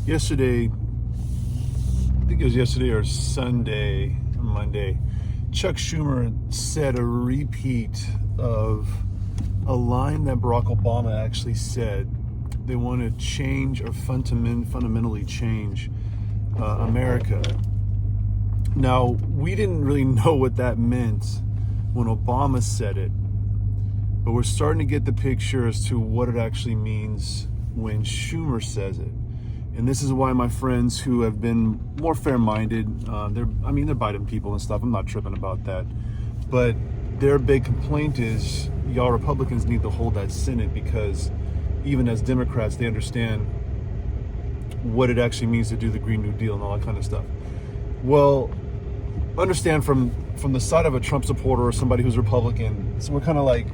Yesterday, I think it was yesterday or Sunday or Monday, Chuck Schumer said a repeat of a line that Barack Obama actually said. They want to change or fundamentally change America. Now, we didn't really know what that meant when Obama said it, but we're starting to get the picture as to what it actually means when Schumer says it. And this is why my friends who have been more fair-minded, they're Biden people and stuff. I'm not tripping about that. But their big complaint is y'all Republicans need to hold that Senate, because even as Democrats, they understand what it actually means to do the Green New Deal and all that kind of stuff. Well, understand from the side of a Trump supporter or somebody who's Republican, so we're kind of like,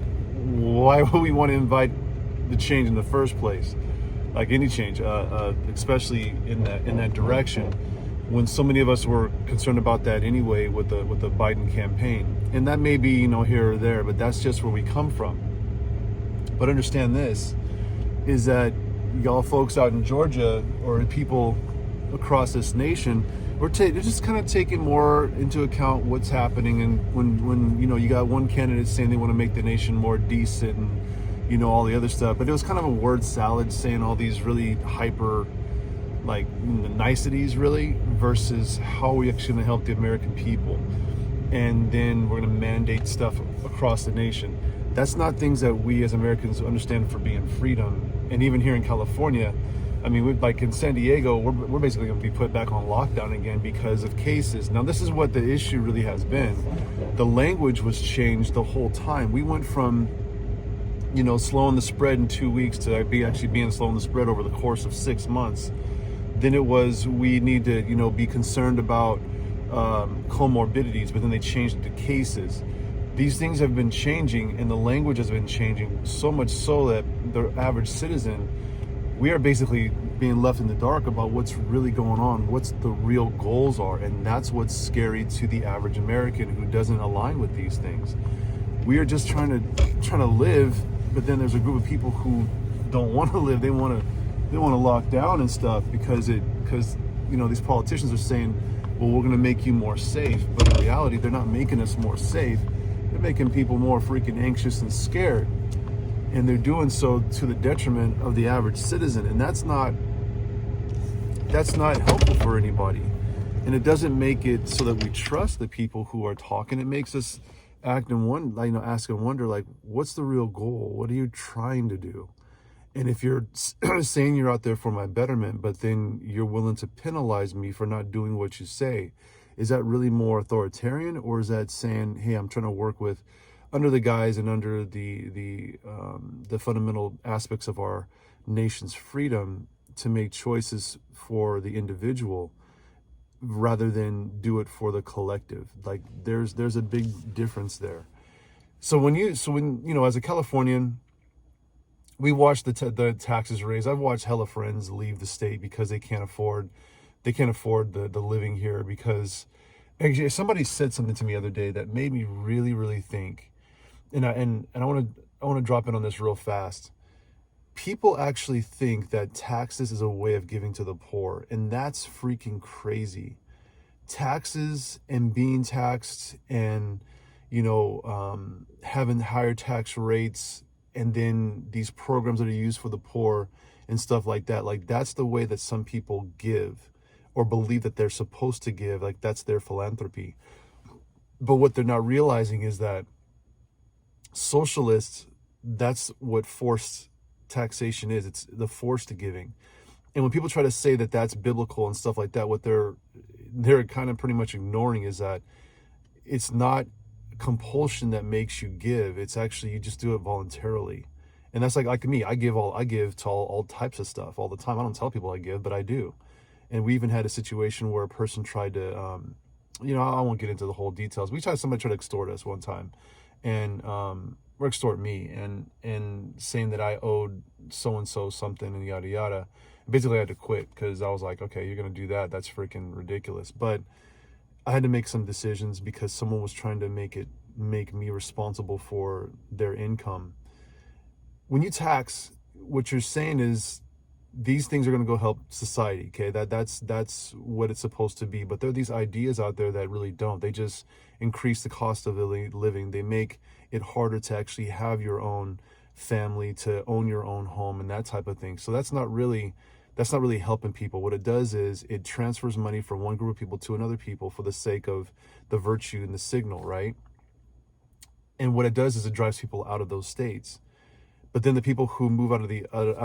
why would we want to invite the change in the first place? Like any change, especially in that direction, when so many of us were concerned about that anyway with the Biden campaign. And that may be here or there, but that's just where we come from. But understand this is that y'all folks out in Georgia or people across this nation, they're just kind of taking more into account what's happening. And when you got one candidate saying they want to make the nation more decent and all the other stuff, but it was kind of a word salad saying all these really hyper, like, niceties really, versus how we actually going to help the American people. And then we're going to mandate stuff across the nation. That's not things that we as Americans understand for being freedom. And even here in California, like in San Diego, we're basically going to be put back on lockdown again because of cases. Now, this is what the issue really has been. The language was changed the whole time. We went from slowing the spread in 2 weeks to actually being slowing the spread over the course of 6 months. Then it was, we need to, be concerned about comorbidities, but then they changed it to cases. These things have been changing, and the language has been changing so much so that the average citizen, we are basically being left in the dark about what's really going on, what's the real goals are, and that's what's scary to the average American who doesn't align with these things. We are just trying to live, but then there's a group of people who don't want to live. They want to lock down and stuff because these politicians are saying, well, we're going to make you more safe. But in reality, they're not making us more safe. They're making people more freaking anxious and scared. And they're doing so to the detriment of the average citizen. And that's not helpful for anybody. And it doesn't make it so that we trust the people who are talking. It makes us ask and wonder, like, what's the real goal? What are you trying to do? And if you're saying you're out there for my betterment, but then you're willing to penalize me for not doing what you say, is that really more authoritarian, or is that saying, hey, I'm trying to work with under the guise and under the fundamental aspects of our nation's freedom to make choices for the individual rather than do it for the collective? Like, there's a big difference there. So when as a Californian, we watched the taxes raise. I've watched hella friends leave the state because they can't afford the living here. Because actually, somebody said something to me the other day that made me really, really think. And I want to drop in on this real fast. People actually think that taxes is a way of giving to the poor, and that's freaking crazy. Taxes and being taxed and having higher tax rates, and then these programs that are used for the poor and stuff like that, like, that's the way that some people give or believe that they're supposed to give. Like, that's their philanthropy. But what they're not realizing is that socialists, that's what forced taxation is. It's the forced giving. And when people try to say that that's biblical and stuff like that, what they're kind of pretty much ignoring is that it's not compulsion that makes you give. It's actually, you just do it voluntarily. And that's like me. I give to all types of stuff all the time. I don't tell people I give, but I do. And we even had a situation where a person tried to, I won't get into the whole details. Somebody tried to extort us one time, and or extort me, and saying that I owed so and so something and yada yada. Basically, I had to quit because I was like, okay, you're gonna do that? That's freaking ridiculous. But I had to make some decisions because someone was trying to make me responsible for their income. When you tax, what you're saying is these things are going to go help society. Okay, that's what it's supposed to be. But there are these ideas out there that really don't. They just increase the cost of living. They make it harder to actually have your own family, to own your own home, and that type of thing. So that's not really helping people. What it does is it transfers money from one group of people to another people for the sake of the virtue and the signal, right? And what it does is it drives people out of those states. But then the people who move out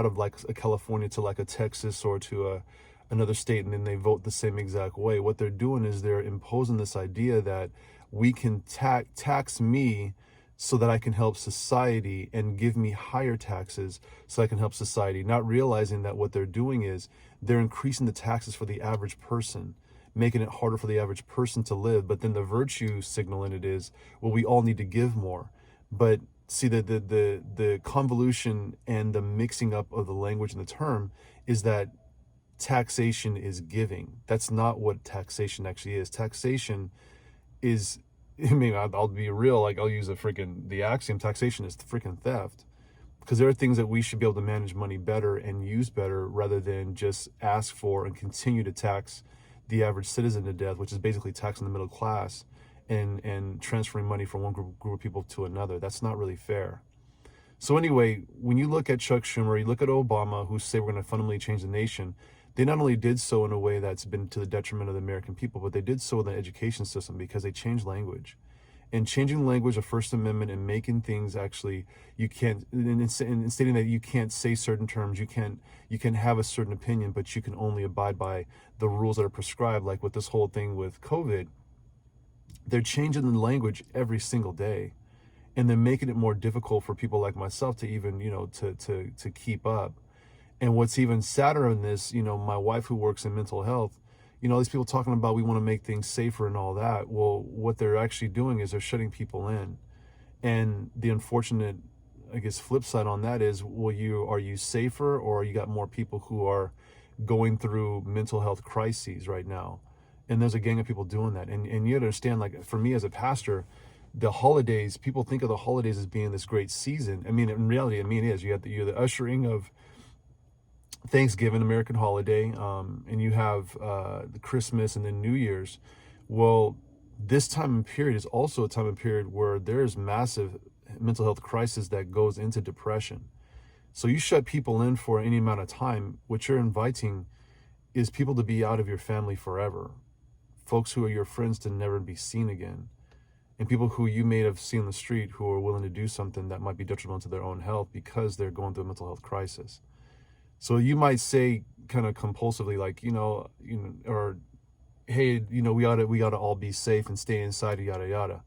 of like a California to like a Texas or to another state, and then they vote the same exact way, what they're doing is they're imposing this idea that we can tax me so that I can help society, and give me higher taxes so I can help society, not realizing that what they're doing is they're increasing the taxes for the average person, making it harder for the average person to live. But then the virtue signal in it is, well, we all need to give more. But see, the convolution and the mixing up of the language and the term is that taxation is giving. That's not what taxation actually is. Taxation is, I mean, I'll be real, like I'll use the axiom, taxation is freaking theft. Because there are things that we should be able to manage money better and use better, rather than just ask for and continue to tax the average citizen to death, which is basically taxing the middle class and transferring money from one group of people to another. That's not really fair. So anyway, when you look at Chuck Schumer, you look at Obama, who say we're going to fundamentally change the nation, they not only did so in a way that's been to the detriment of the American people, but they did so in the education system, because they changed language. And changing language of First Amendment and making things actually, you can't, and stating that you can't say certain terms, you can have a certain opinion, but you can only abide by the rules that are prescribed. Like with this whole thing with COVID, they're changing the language every single day, and they're making it more difficult for people like myself to even, to keep up. And what's even sadder in this, my wife who works in mental health, these people talking about we want to make things safer and all that. Well, what they're actually doing is they're shutting people in. And the unfortunate, I guess, flip side on that is, are you safer, or you got more people who are going through mental health crises right now? And there's a gang of people doing that. And you understand, like for me as a pastor, the holidays, people think of the holidays as being this great season. I mean, in reality, it is. You're the ushering of Thanksgiving, American holiday, and you have the Christmas and then New Year's. Well, this time and period is also a time and period where there's massive mental health crisis that goes into depression. So you shut people in for any amount of time. What you're inviting is people to be out of your family forever, folks who are your friends to never be seen again, and people who you may have seen on the street who are willing to do something that might be detrimental to their own health because they're going through a mental health crisis. So you might say kind of compulsively, like, or, hey, we ought to all be safe and stay inside, yada, yada.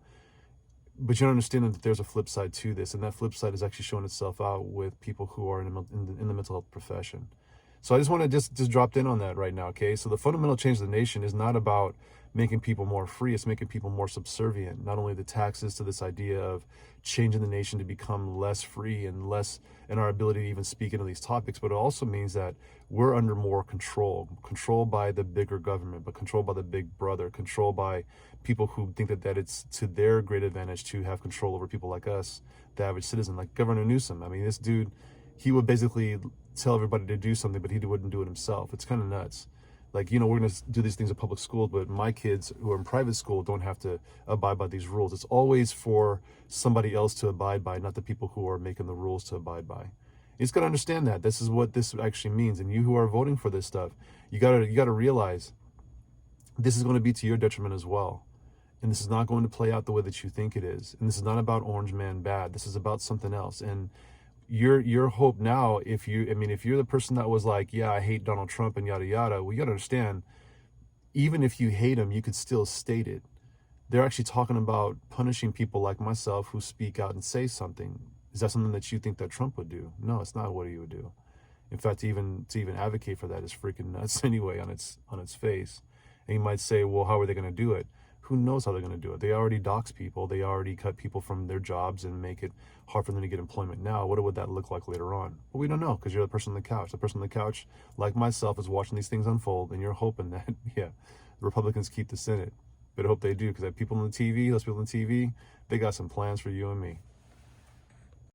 But you don't understand that there's a flip side to this. And that flip side is actually showing itself out with people who are in the mental health profession. So I just want to just drop in on that right now, okay? So the fundamental change of the nation is not about making people more free. It's making people more subservient. Not only the taxes to this idea of changing the nation to become less free and less in our ability to even speak into these topics, but it also means that we're under more controlled by the bigger government, but controlled by the big brother, controlled by people who think that it's to their great advantage to have control over people like us, the average citizen, like Governor Newsom. I mean, this dude, he would basically tell everybody to do something, but he wouldn't do it himself. It's kind of nuts. Like, we're going to do these things in public schools, but my kids who are in private school don't have to abide by these rules. It's always for somebody else to abide by, not the people who are making the rules to abide by. You just got to understand that this is what this actually means. And you who are voting for this stuff, you got to realize this is going to be to your detriment as well. And this is not going to play out the way that you think it is. And this is not about Orange Man bad. This is about something else. And your hope now, if you're the person that was like, yeah, I hate Donald Trump and yada yada, well, you gotta understand, even if you hate him, you could still state it. They're actually talking about punishing people like myself who speak out and say something. Is that something that you think that Trump would do? No, it's not what he would do. In fact, to even advocate for that is freaking nuts anyway on its face. And you might say, well, how are they going to do it? Who knows how they're going to do it? They already dox people. They already cut people from their jobs and make it hard for them to get employment now. What would that look like later on? Well, we don't know, because you're the person on the couch. The person on the couch, like myself, is watching these things unfold, and you're hoping that, the Republicans keep the Senate. But I hope they do, because that people on the TV, those people on the TV, they got some plans for you and me.